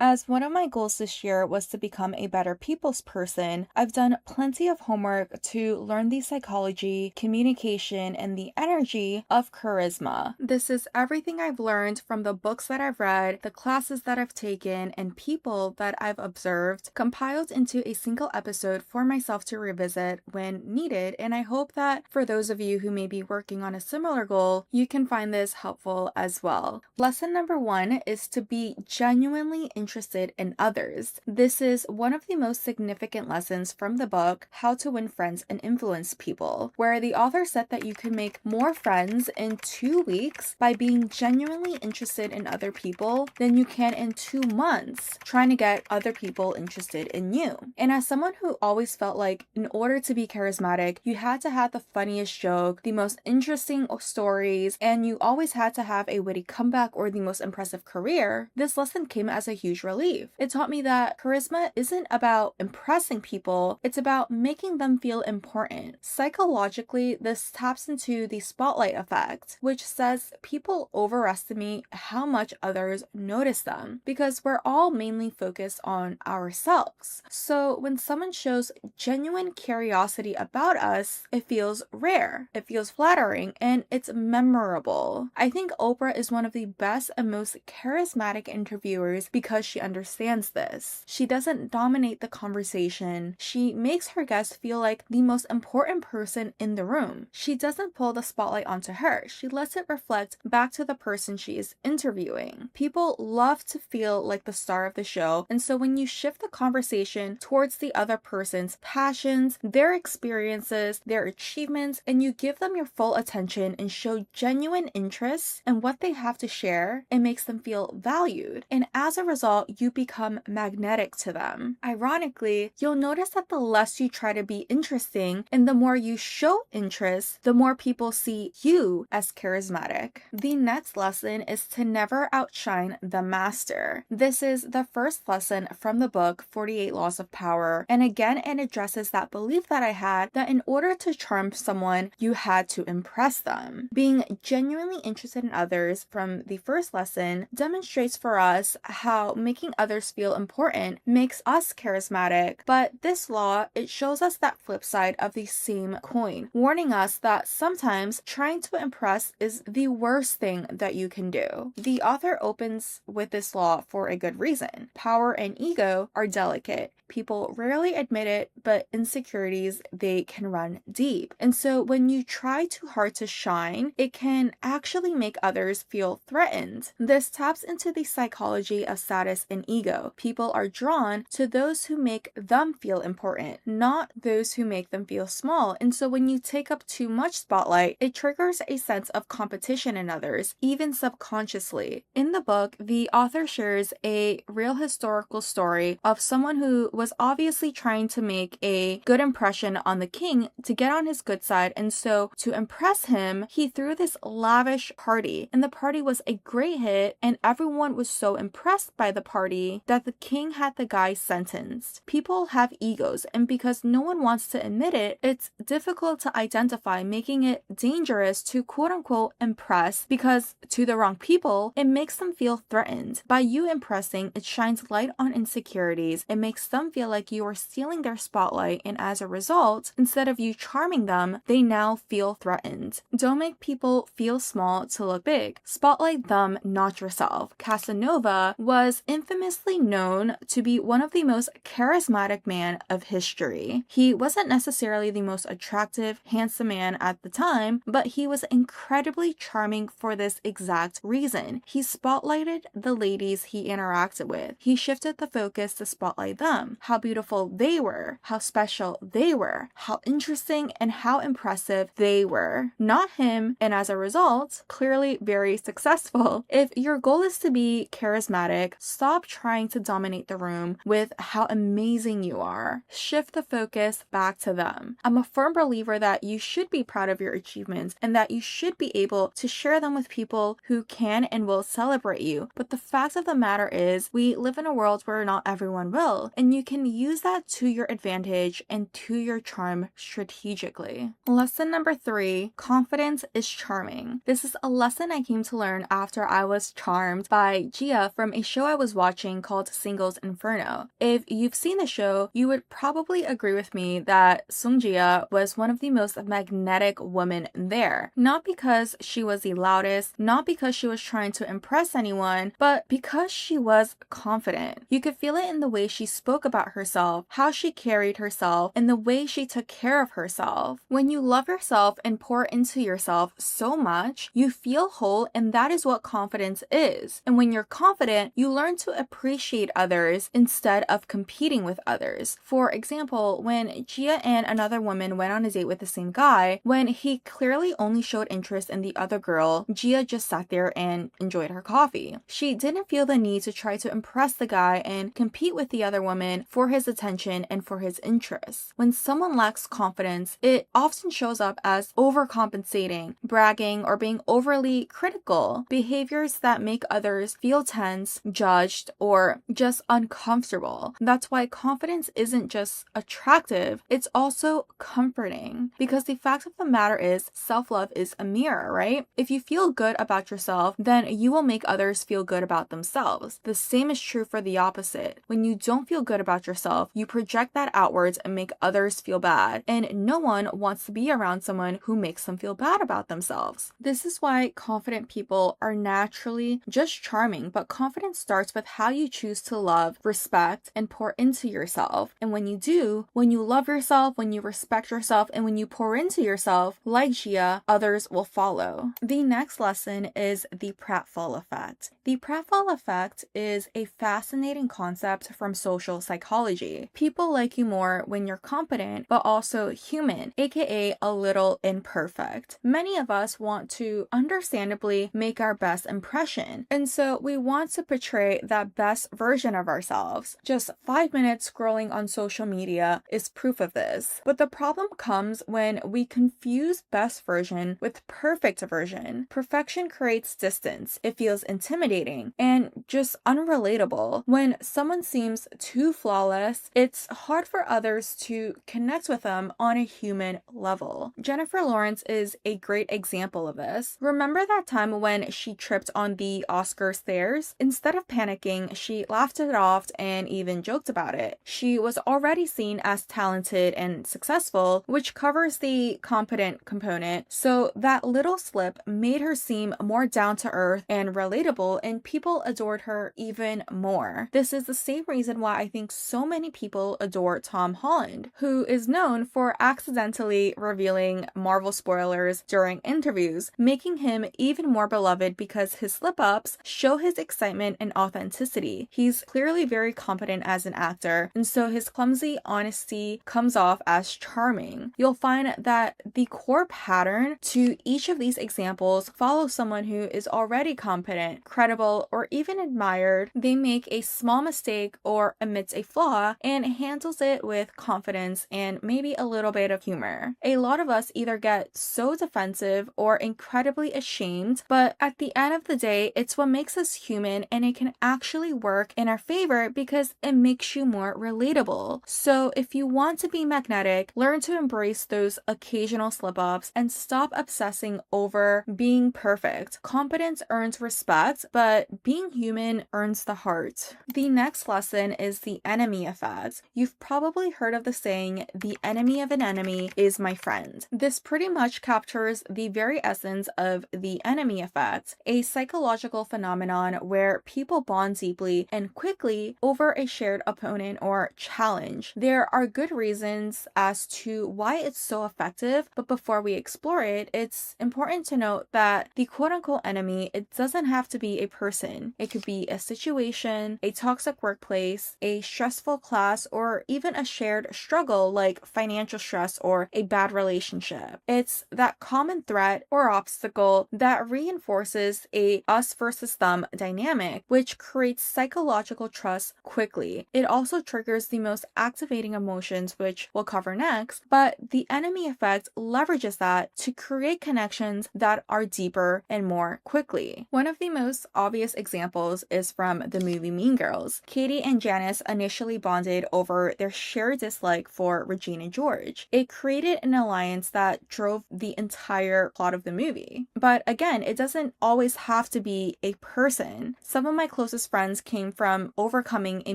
As one of my goals this year was to become a better people's person, I've done plenty of homework to learn the psychology, communication, and the energy of charisma. This is everything I've learned from the books that I've read, the classes that I've taken, and people that I've observed, compiled into a single episode for myself to revisit when needed, and I hope that for those of you who may be working on a similar goal, you can find this helpful as well. Lesson number 1 is to be genuinely interested in others. This is one of the most significant lessons from the book, How to Win Friends and Influence People, where the author said that you can make more friends in 2 weeks by being genuinely interested in other people than you can in 2 months trying to get other people interested in you. And as someone who always felt like in order to be charismatic, you had to have the funniest joke, the most interesting stories, and you always had to have a witty comeback or the most impressive career, this lesson came as a huge relief. It taught me that charisma isn't about impressing people, it's about making them feel important. Psychologically, this taps into the spotlight effect, which says people overestimate how much others notice them because we're all mainly focused on ourselves. So when someone shows genuine curiosity about us, it feels rare, it feels flattering, and it's memorable. I think Oprah is one of the best and most charismatic interviewers because she understands this. She doesn't dominate the conversation. She makes her guests feel like the most important person in the room. She doesn't pull the spotlight onto her. She lets it reflect back to the person she is interviewing. People love to feel like the star of the show, and so when you shift the conversation towards the other person's passions, their experiences, their achievements, and you give them your full attention and show genuine interest in what they have to share, it makes them feel valued. And as a result, you become magnetic to them. Ironically, you'll notice that the less you try to be interesting and the more you show interest, the more people see you as charismatic. The next lesson is to never outshine the master. This is the first lesson from the book 48 Laws of Power, and again it addresses that belief that I had that in order to charm someone, you had to impress them. Being genuinely interested in others from the first lesson demonstrates for us how making others feel important makes us charismatic, but this law, it shows us that flip side of the same coin, warning us that sometimes trying to impress is the worst thing that you can do. The author opens with this law for a good reason. Power and ego are delicate. People rarely admit it, but insecurities, they can run deep. And so when you try too hard to shine, it can actually make others feel threatened. This taps into the psychology of status and ego. People are drawn to those who make them feel important, not those who make them feel small. And so when you take up too much spotlight, it triggers a sense of competition in others, even subconsciously. In the book, the author shares a real historical story of someone who was obviously trying to make a good impression on the king to get on his good side, and so to impress him, he threw this lavish party, and the party was a great hit, and everyone was so impressed by the party that the king had the guy sentenced. People have egos, and because no one wants to admit it, it's difficult to identify, making it dangerous to quote-unquote impress, because to the wrong people, it makes them feel threatened. By you impressing, it shines light on insecurities, it makes them feel like you are stealing their spotlight, and as a result, instead of you charming them, they now feel threatened. Don't make people feel small to look big. Spotlight them, not yourself. Casanova was infamously known to be one of the most charismatic men of history. He wasn't necessarily the most attractive, handsome man at the time, but he was incredibly charming for this exact reason. He spotlighted the ladies he interacted with. He shifted the focus to spotlight them, how beautiful they were, how special they were, how interesting and how impressive they were, not him, and as a result, clearly very successful. If your goal is to be charismatic, stop trying to dominate the room with how amazing you are. Shift the focus back to them. I'm a firm believer that you should be proud of your achievements and that you should be able to share them with people who can and will celebrate you. But the fact of the matter is, we live in a world where not everyone will, and you can use that to your advantage and to your charm strategically. Lesson number 3, confidence is charming. This is a lesson I came to learn after I was charmed by Gia from a show I was was watching called Singles Inferno. If you've seen the show, you would probably agree with me that Sungjia was one of the most magnetic women there. Not because she was the loudest, not because she was trying to impress anyone, but because she was confident. You could feel it in the way she spoke about herself, how she carried herself, and the way she took care of herself. When you love yourself and pour into yourself so much, you feel whole, and that is what confidence is. And when you're confident, you learn to appreciate others instead of competing with others. For example, when Jia and another woman went on a date with the same guy, when he clearly only showed interest in the other girl, Jia just sat there and enjoyed her coffee. She didn't feel the need to try to impress the guy and compete with the other woman for his attention and for his interests. When someone lacks confidence, it often shows up as overcompensating, bragging, or being overly critical, behaviors that make others feel tense, judged, or just uncomfortable. That's why confidence isn't just attractive, it's also comforting. Because the fact of the matter is, self-love is a mirror, right? If you feel good about yourself, then you will make others feel good about themselves. The same is true for the opposite. When you don't feel good about yourself, you project that outwards and make others feel bad. And no one wants to be around someone who makes them feel bad about themselves. This is why confident people are naturally just charming, but confidence starts with how you choose to love, respect, and pour into yourself. And when you do, when you love yourself, when you respect yourself, and when you pour into yourself, like Jia, others will follow. The next lesson is the pratfall effect. The pratfall effect is a fascinating concept from social psychology. People like you more when you're competent, but also human, aka a little imperfect. Many of us want to understandably make our best impression, and so we want to portray that best version of ourselves. Just 5 minutes scrolling on social media is proof of this. But the problem comes when we confuse best version with perfect version. Perfection creates distance. It feels intimidating and just unrelatable. When someone seems too flawless, it's hard for others to connect with them on a human level. Jennifer Lawrence is a great example of this. Remember that time when she tripped on the Oscar stairs? Instead of panicking, she laughed it off and even joked about it. She was already seen as talented and successful, which covers the competent component, so that little slip made her seem more down to earth and relatable, and people adored her even more. This is the same reason why I think so many people adore Tom Holland, who is known for accidentally revealing Marvel spoilers during interviews, making him even more beloved because his slip-ups show his excitement and authenticity. He's clearly very competent as an actor, and so his clumsy honesty comes off as charming. You'll find that the core pattern to each of these examples follows someone who is already competent, credible, or even admired. They make a small mistake or admits a flaw and handles it with confidence and maybe a little bit of humor. A lot of us either get so defensive or incredibly ashamed, but at the end of the day, it's what makes us human, and it can actually work in our favor because it makes you more relatable. So if you want to be magnetic, learn to embrace those occasional slip-ups and stop obsessing over being perfect. Competence earns respect, but being human earns the heart. The next lesson is the enemy effect. You've probably heard of the saying, the enemy of an enemy is my friend. This pretty much captures the very essence of the enemy effect, a psychological phenomenon where people bond deeply and quickly over a shared opponent or challenge. There are good reasons as to why it's so effective, but before we explore it, it's important to note that the quote-unquote enemy, it doesn't have to be a person. It could be a situation, a toxic workplace, a stressful class, or even a shared struggle like financial stress or a bad relationship. It's that common threat or obstacle that reinforces a us versus them dynamic, which creates psychological trust quickly. It also triggers the most activating emotions, which we'll cover next, but the enemy effect leverages that to create connections that are deeper and more quickly. One of the most obvious examples is from the movie Mean Girls. Katie and Janice initially bonded over their shared dislike for Regina George. It created an alliance that drove the entire plot of the movie. But again, it doesn't always have to be a person. Some of my closest closest friends came from overcoming a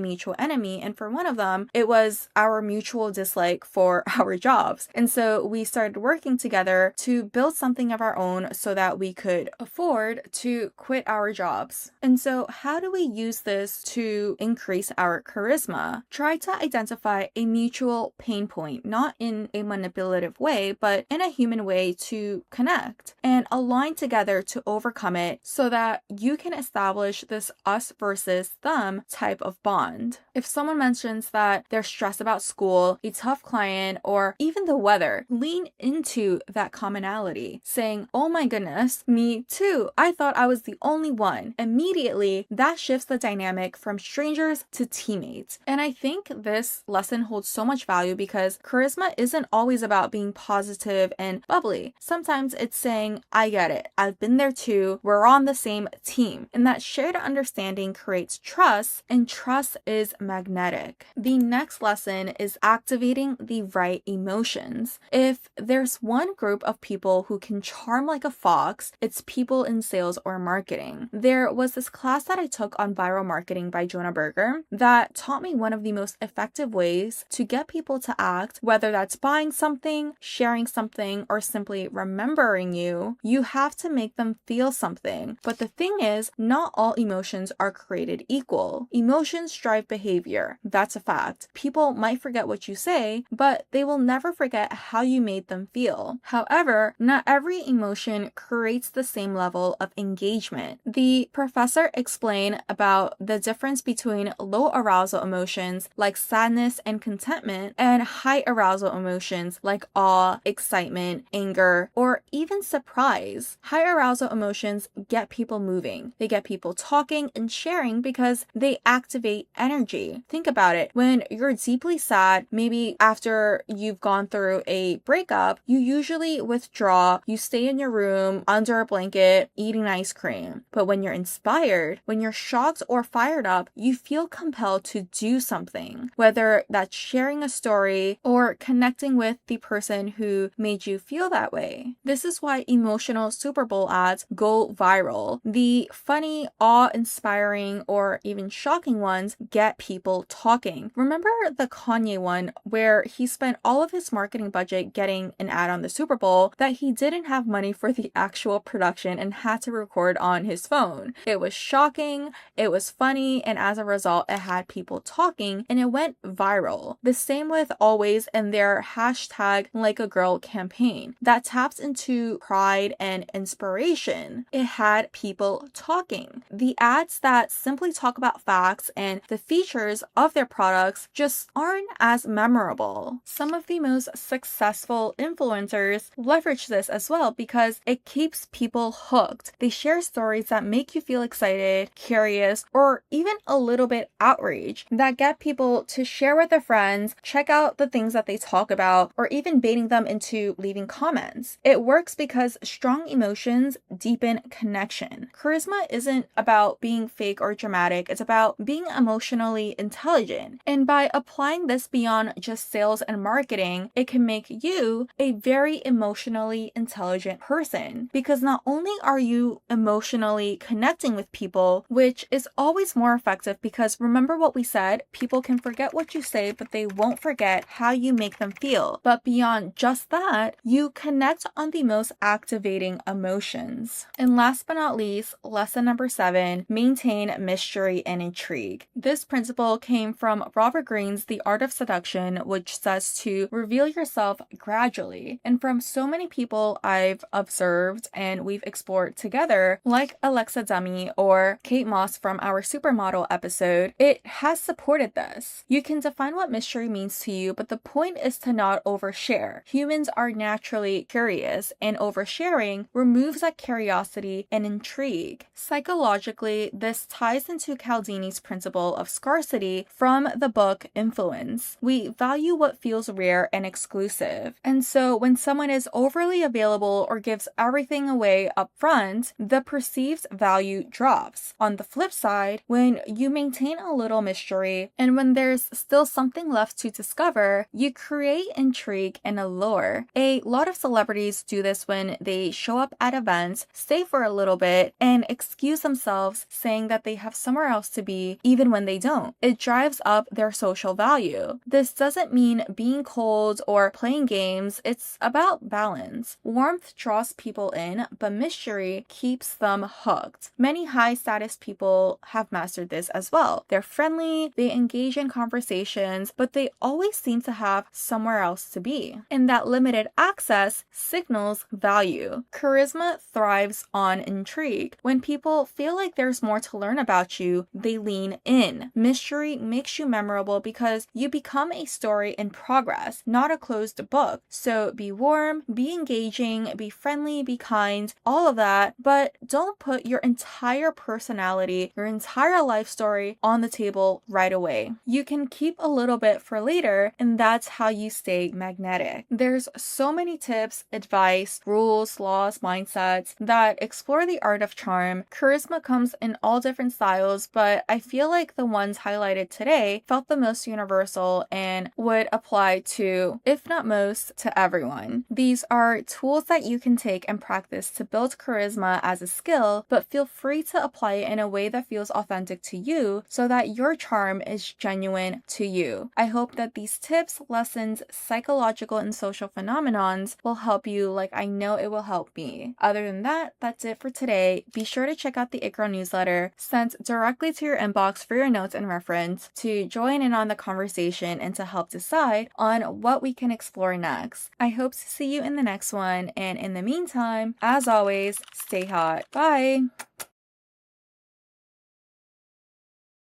mutual enemy, and for one of them, it was our mutual dislike for our jobs. And so we started working together to build something of our own so that we could afford to quit our jobs. And so how do we use this to increase our charisma? Try to identify a mutual pain point, not in a manipulative way, but in a human way to connect and align together to overcome it so that you can establish this us versus them type of bond. If someone mentions that they're stressed about school, a tough client, or even the weather, lean into that commonality, saying, "Oh my goodness, me too. I thought I was the only one." Immediately, that shifts the dynamic from strangers to teammates. And I think this lesson holds so much value because charisma isn't always about being positive and bubbly. Sometimes it's saying, "I get it. I've been there too. We're on the same team." And that shared understanding creates trust, and trust is magnetic. The next lesson is activating the right emotions. If there's one group of people who can charm like a fox, it's people in sales or marketing. There was this class that I took on viral marketing by Jonah Berger that taught me one of the most effective ways to get people to act, whether that's buying something, sharing something, or simply remembering you. You have to make them feel something. But the thing is, not all emotions are created equal. Emotions drive behavior. That's a fact. People might forget what you say, but they will never forget how you made them feel. However, not every emotion creates the same level of engagement. The professor explained about the difference between low arousal emotions like sadness and contentment and high arousal emotions like awe, excitement, anger, or even surprise. High arousal emotions get people moving. They get people talking and sharing because they activate energy. Think about it. When you're deeply sad, maybe after you've gone through a breakup, you usually withdraw. You stay in your room under a blanket eating ice cream. But when you're inspired, when you're shocked or fired up, you feel compelled to do something, whether that's sharing a story or connecting with the person who made you feel that way. This is why emotional Super Bowl ads go viral. The funny, awe-inspiring, or even shocking ones get people talking. Remember the Kanye one where he spent all of his marketing budget getting an ad on the Super Bowl that he didn't have money for the actual production and had to record on his phone. It was shocking, it was funny, and as a result, it had people talking and it went viral. The same with Always and their hashtag Like a Girl campaign that taps into pride and inspiration. It had people talking. The ads that simply talk about facts and the features of their products just aren't as memorable. Some of the most successful influencers leverage this as well because it keeps people hooked. They share stories that make you feel excited, curious, or even a little bit outraged that get people to share with their friends, check out the things that they talk about, or even baiting them into leaving comments. It works because strong emotions deepen connection. Charisma isn't about being fake or dramatic, it's about being emotionally intelligent. And by applying this beyond just sales and marketing, it can make you a very emotionally intelligent person because not only are you emotionally connecting with people, which is always more effective because remember what we said, people can forget what you say, but they won't forget how you make them feel. But beyond just that, you connect on the most activating emotions. And last but not least, lesson number 7, maintain mystery and intrigue. This principle came from Robert Greene's The Art of Seduction, which says to reveal yourself gradually. And from so many people I've observed and we've explored together, like Alexa Dummy or Kate Moss from our supermodel episode, it has supported this. You can define what mystery means to you, but the point is to not overshare. Humans are naturally curious, and oversharing removes that curiosity and intrigue. Psychologically, this ties into Cialdini's principle of scarcity from the book Influence. We value what feels rare and exclusive. And so when someone is overly available or gives everything away up front, the perceived value drops. On the flip side, when you maintain a little mystery and when there's still something left to discover, you create intrigue and allure. A lot of celebrities do this when they show up at events, stay for a little bit, and excuse themselves saying that they have somewhere else to be even when they don't. It drives up their social value. This doesn't mean being cold or playing games. It's about balance. Warmth draws people in, but mystery keeps them hooked. Many high status people have mastered this as well. They're friendly, they engage in conversations, but they always seem to have somewhere else to be. And that limited access signals value. Charisma thrives on intrigue. When people feel like there's more to learn about you, they lean in. Mystery makes you memorable because you become a story in progress, not a closed book. So be warm, be engaging, be friendly, be kind, all of that, but don't put your entire personality, your entire life story on the table right away. You can keep a little bit for later, and that's how you stay magnetic. There's so many tips, advice, rules, laws, mindsets that explore the art of charm. Charisma comes in all different styles, but I feel like the ones highlighted today felt the most universal and would apply to, if not most, to everyone. These are tools that you can take and practice to build charisma as a skill, but feel free to apply it in a way that feels authentic to you so that your charm is genuine to you. I hope that these tips, lessons, psychological and social phenomenons will help you like I know it will help me. Other than that, that's it for today. Be sure to check out the It Girl newsletter sent directly to your inbox for your notes and reference to join in on the conversation and to help decide on what we can explore next. I hope to see you in the next one, and in the meantime, as always, stay hot. Bye!